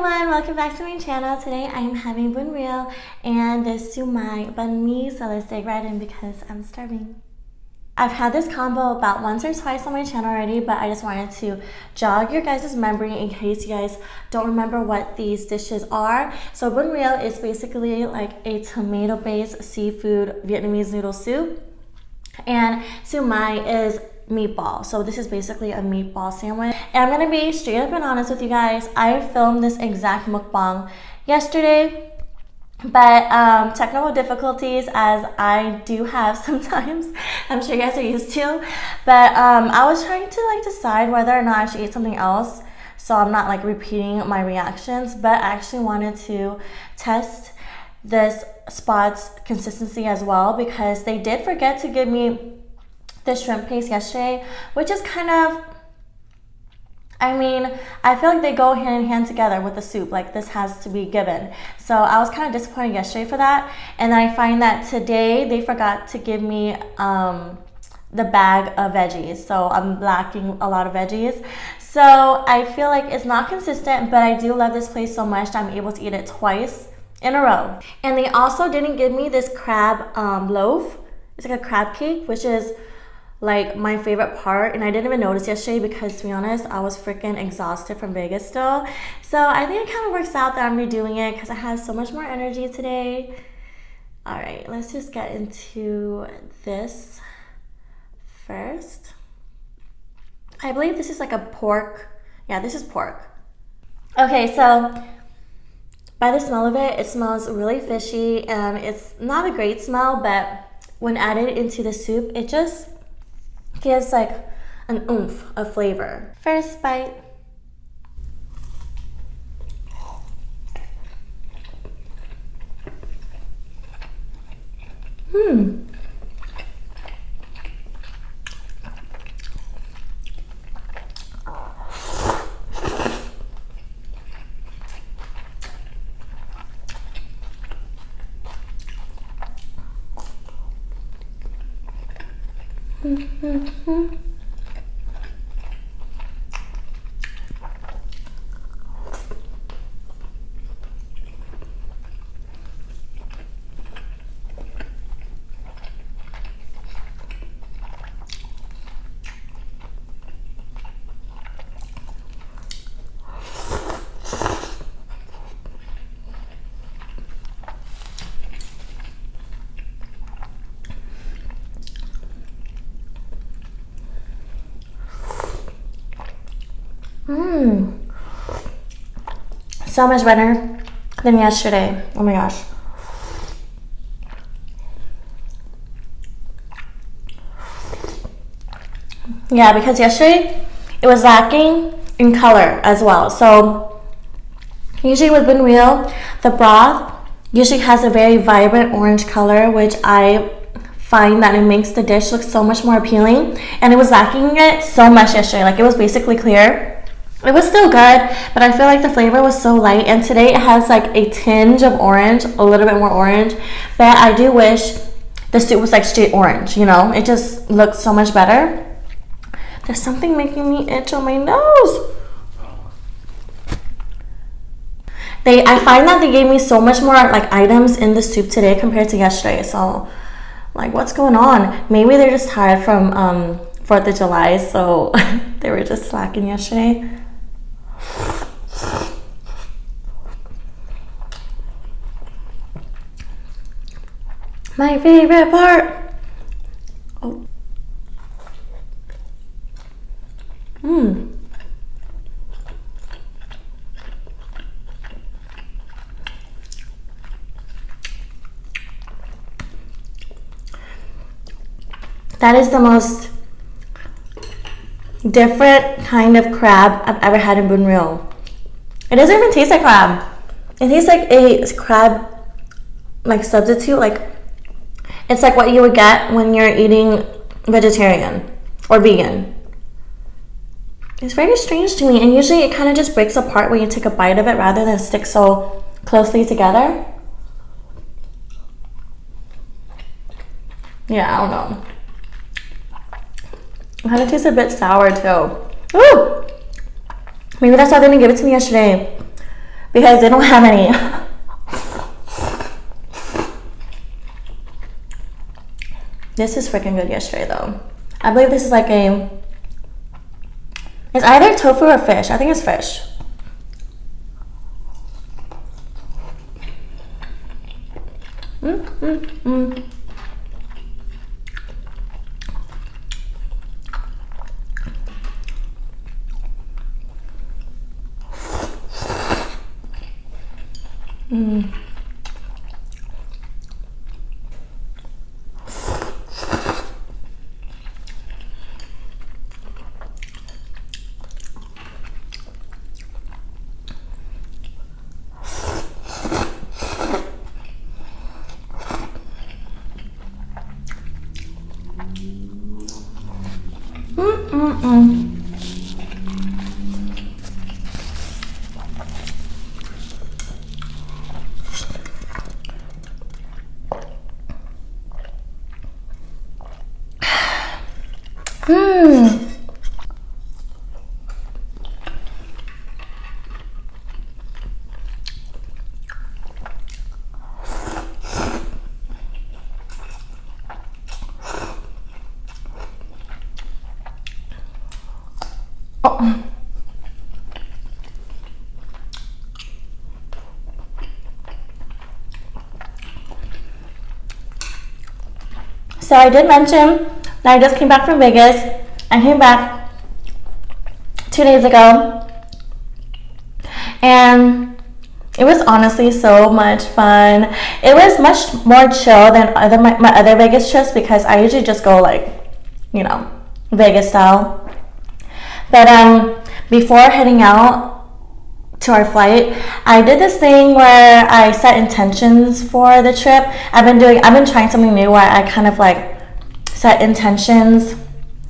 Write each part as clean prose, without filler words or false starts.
everyone, welcome back to my channel. Today I am having Bun Rieu and this Xiu Mai Banh, so let's dig right in because I'm starving. I've had this combo about once or twice on my channel already, but I just wanted to jog your guys' memory in case you guys don't remember what these dishes are. So Bun Rieu is basically like a tomato-based seafood Vietnamese noodle soup, and Xiu Mai is meatball. So this is basically a meatball sandwich. And I'm gonna be straight up and honest with you guys. I filmed this exact mukbang yesterday, but technical difficulties, as I do have sometimes, I'm sure you guys are used to. But I was trying to decide whether or not I should eat something else, so I'm not repeating my reactions. But I actually wanted to test this spot's consistency as well, because they did forget to give me the shrimp paste yesterday, which is kind of, I feel like they go hand in hand together with the soup. Like, this has to be given. So I was kind of disappointed yesterday for that. And then I find that today they forgot to give me the bag of veggies. So I'm lacking a lot of veggies. So I feel like it's not consistent, but I do love this place so much that I'm able to eat it twice in a row. And they also didn't give me this crab loaf. It's like a crab cake, which is like my favorite part, and I didn't even notice yesterday because, to be honest, I was freaking exhausted from Vegas still. So I think it kind of works out that I'm redoing it because I have so much more energy today. All right, let's just get into this first. I believe this is like a pork. Yeah, this is pork. Okay, so by the smell of it, it smells really fishy, and it's not a great smell, but when added into the soup, it just gives like an oomph of flavor. First bite. So much better than yesterday. Oh my gosh. Yeah, because yesterday it was lacking in color as well. So usually with Bun Rieu, the broth usually has a very vibrant orange color, which I find that it makes the dish look so much more appealing, and it was lacking it so much yesterday. Like, it was basically clear. It was still good, but I feel like the flavor was so light, and today it has like a tinge of orange, a little bit more orange, but I do wish the soup was like straight orange, you know? It just looks so much better. There's something making me itch on my nose. I find that they gave me so much more like items in the soup today compared to yesterday, so like, what's going on? Maybe they're just tired from 4th of July, so they were just slacking yesterday. My favorite part. Oh. That is the most different kind of crab I've ever had in Bun Rieu. It doesn't even taste like crab. It tastes like a crab like substitute. Like, it's like what you would get when you're eating vegetarian or vegan. It's very strange to me, and usually it kind of just breaks apart when you take a bite of it rather than stick so closely together. Yeah, I don't know. It kind of tastes a bit sour too. Ooh! Maybe that's why they didn't give it to me yesterday. because they don't have any. This is freaking good yesterday though. I believe this is like it's either tofu or fish. I think it's fish. So I did mention that I just came back from Vegas. I came back 2 days ago, and it was honestly so much fun. It was much more chill than my other Vegas trips because I usually just go like, you know, Vegas style. But before heading out to our flight, I did this thing where I set intentions for the trip. I've been trying something new where I kind of like set intentions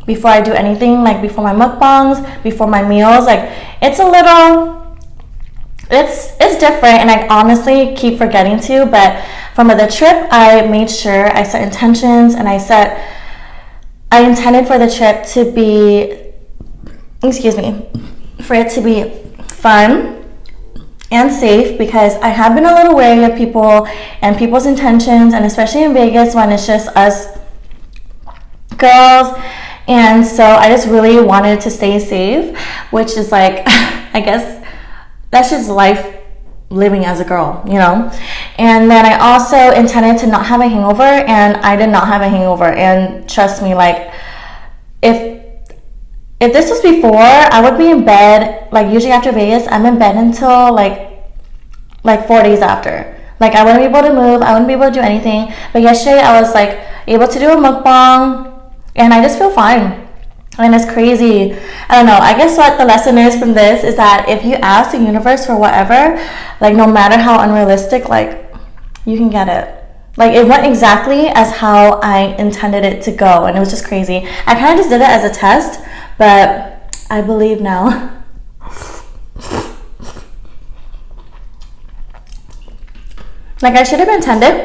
before I do anything, like before my mukbangs, before my meals. Like it's different, and I honestly keep forgetting to, but from the trip I made sure I set intentions, and I intended for the trip to be, for it to be fun and safe, because I have been a little wary of people and people's intentions, and especially in Vegas when it's just us girls. And so I just really wanted to stay safe, which is like, I guess that's just life living as a girl, you know. And then I also intended to not have a hangover, and I did not have a hangover. And trust me, like if this was before, I would be in bed, like usually after Vegas, I'm in bed until like 4 days after. Like I wouldn't be able to move, I wouldn't be able to do anything. But yesterday I was like able to do a mukbang, and I just feel fine. And it's crazy. I don't know. I guess what the lesson is from this is that if you ask the universe for whatever, like no matter how unrealistic, like you can get it. Like it went exactly as how I intended it to go, and it was just crazy. I kind of just did it as a test, but I believe now. Like I should have intended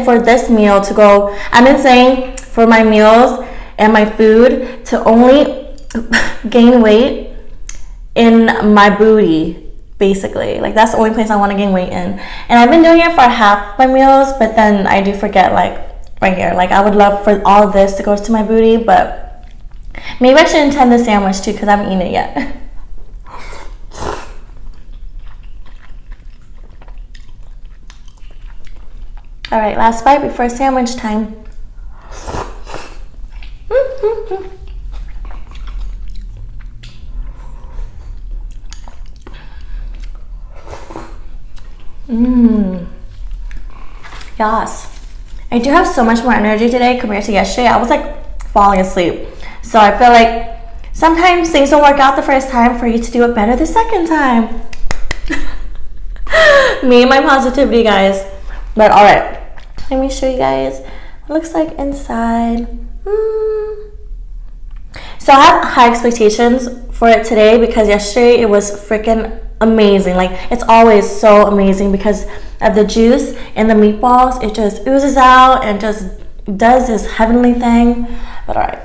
for this meal to go, I've been saying for my meals and my food to only gain weight in my booty, basically. Like that's the only place I want to gain weight in. And I've been doing it for half my meals, but then I do forget, like right here. Like I would love for all of this to go to my booty, but maybe I should intend the sandwich too, because I haven't eaten it yet. All right, last bite before sandwich time. Yes. I do have so much more energy today compared to yesterday. I was like falling asleep. So I feel like sometimes things don't work out the first time for you to do it better the second time. Me and my positivity, guys. But all right, let me show you guys. It looks like inside. So I have high expectations for it today because yesterday it was freaking amazing. Like it's always so amazing because of the juice and the meatballs. It just oozes out and just does this heavenly thing. But all right.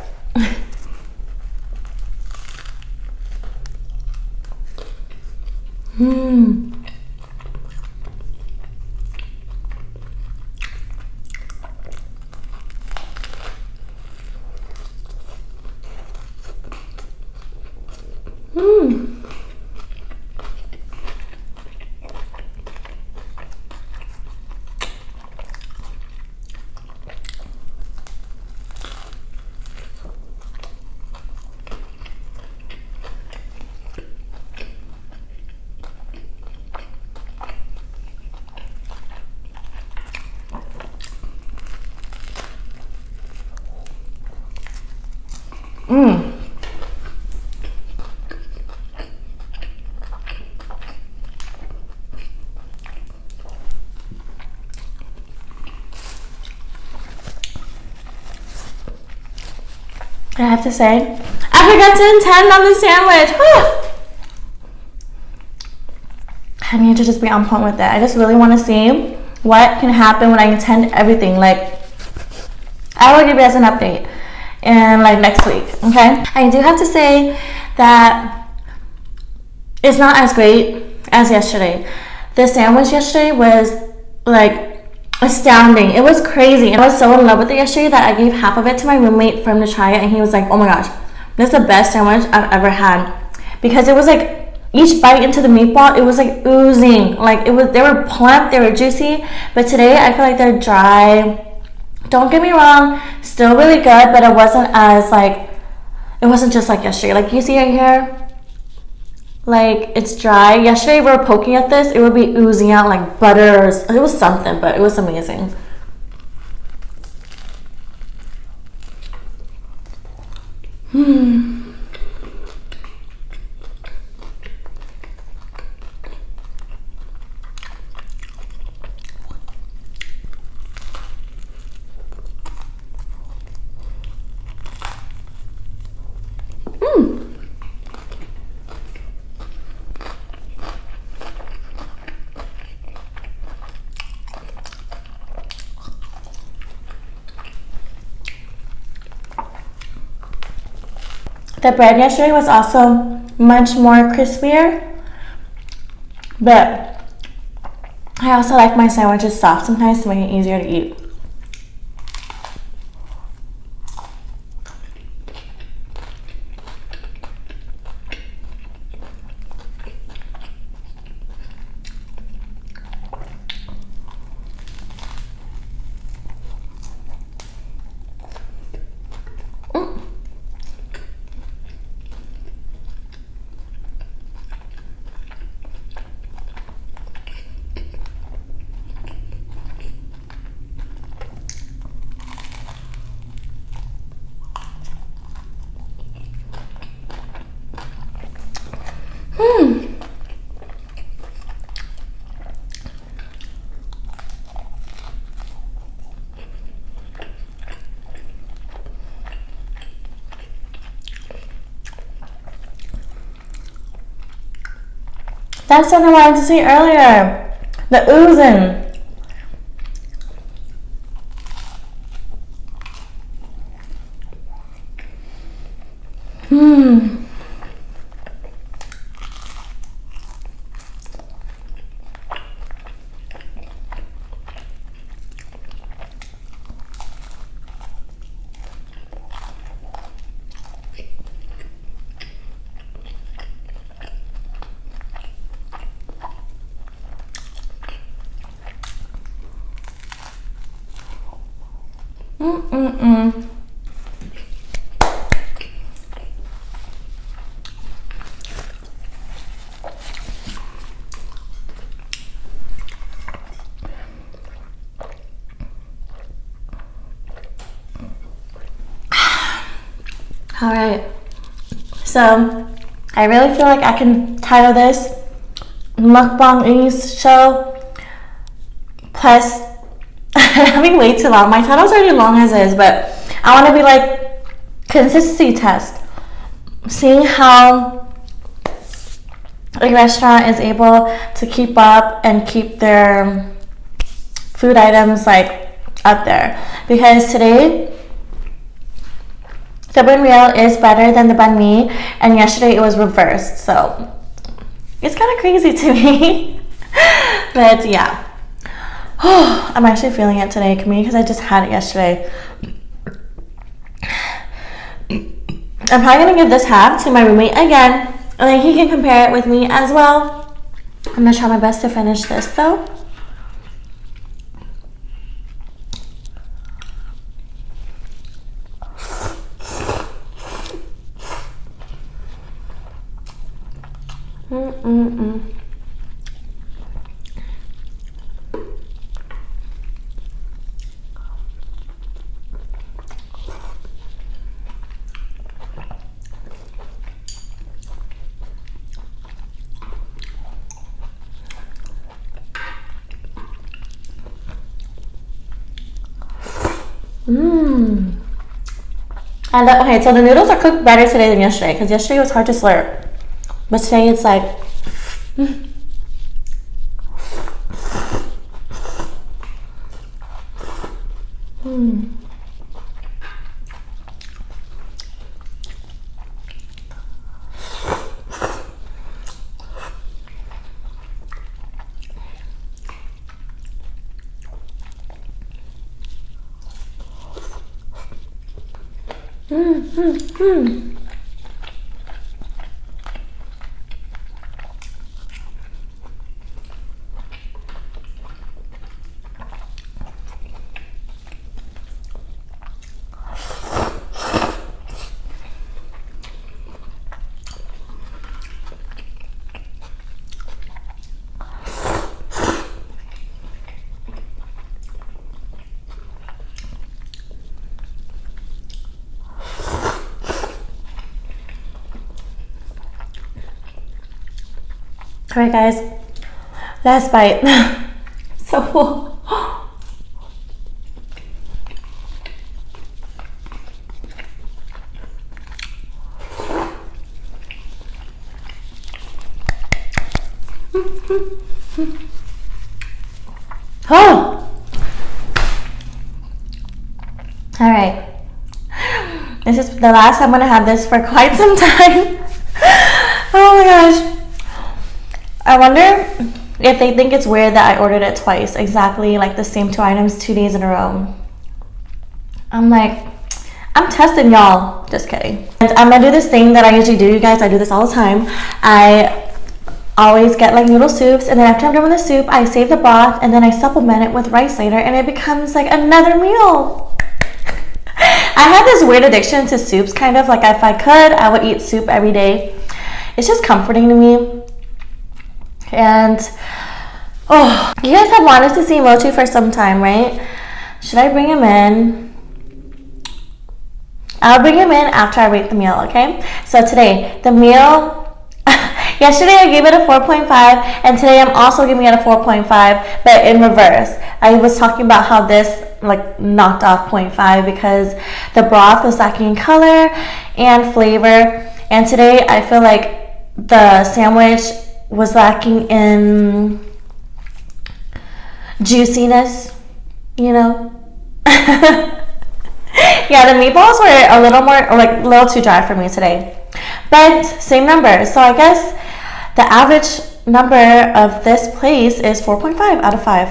Mmm. Mmm. Mmm. I have to say, I forgot to intend on the sandwich. Whew. I need to just be on point with it. I just really want to see what can happen when I intend everything. Like, I will give you guys an update in like next week, okay? I do have to say that it's not as great as yesterday. The sandwich yesterday was like astounding. It was crazy. I was so in love with it yesterday that I gave half of it to my roommate for him to try it, and he was like, oh my gosh, this is the best sandwich I've ever had, because it was like each bite into the meatball, it was like oozing. Like it was, they were plump, they were juicy, but today I feel like they're dry. Don't get me wrong, still really good, but it wasn't as like, it wasn't just like yesterday. Like you see right here, like it's dry. Yesterday we were poking at this, it would be oozing out like butters. It was something, but it was amazing. The bread yesterday was also much more crispier, but I also like my sandwiches soft sometimes to make it easier to eat. That's something I wanted to say earlier. The oozing. All right, so I really feel like I can title this Mukbang show plus having way too long. My title's already long as is, but I want to be like consistency test, seeing how a restaurant is able to keep up and keep their food items like up there. Because today the Bun Rieu is better than the banh mi, and yesterday it was reversed. So It's kind of crazy to me. But yeah. I'm actually feeling it today, because I just had it yesterday. I'm probably going to give this half to my roommate again, and then he can compare it with me as well. I'm going to try my best to finish this though. And okay, so the noodles are cooked better today than yesterday, because yesterday it was hard to slurp, but today it's like Alright guys, last bite. So full. Oh! Alright. This is the last I'm gonna have this for quite some time. Oh my gosh. I wonder if they think it's weird that I ordered it twice, exactly like the same 2 items 2 days in a row. I'm like, I'm testing y'all. Just kidding. And I'm gonna do this thing that I usually do, you guys. I do this all the time. I always get like noodle soups, and then after I'm done with the soup, I save the broth, and then I supplement it with rice later, and it becomes like another meal. I have this weird addiction to soups, kind of like if I could, I would eat soup every day. It's just comforting to me. And oh, you guys have wanted to see Mochi for some time, right? Should I bring him in? I'll bring him in after I rate the meal, okay? So today, the meal, yesterday I gave it a 4.5, and today I'm also giving it a 4.5, but in reverse. I was talking about how this like knocked off 0.5 because the broth was lacking in color and flavor, and today I feel like the sandwich was lacking in juiciness, you know. Yeah, the meatballs were a little more, like a little too dry for me today, but same number. So I guess the average number of this place is 4.5 out of 5.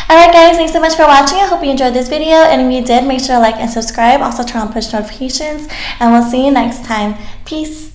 Alright guys, thanks so much for watching. I hope you enjoyed this video, and if you did, make sure to like and subscribe. Also turn on push notifications, and we'll see you next time. Peace.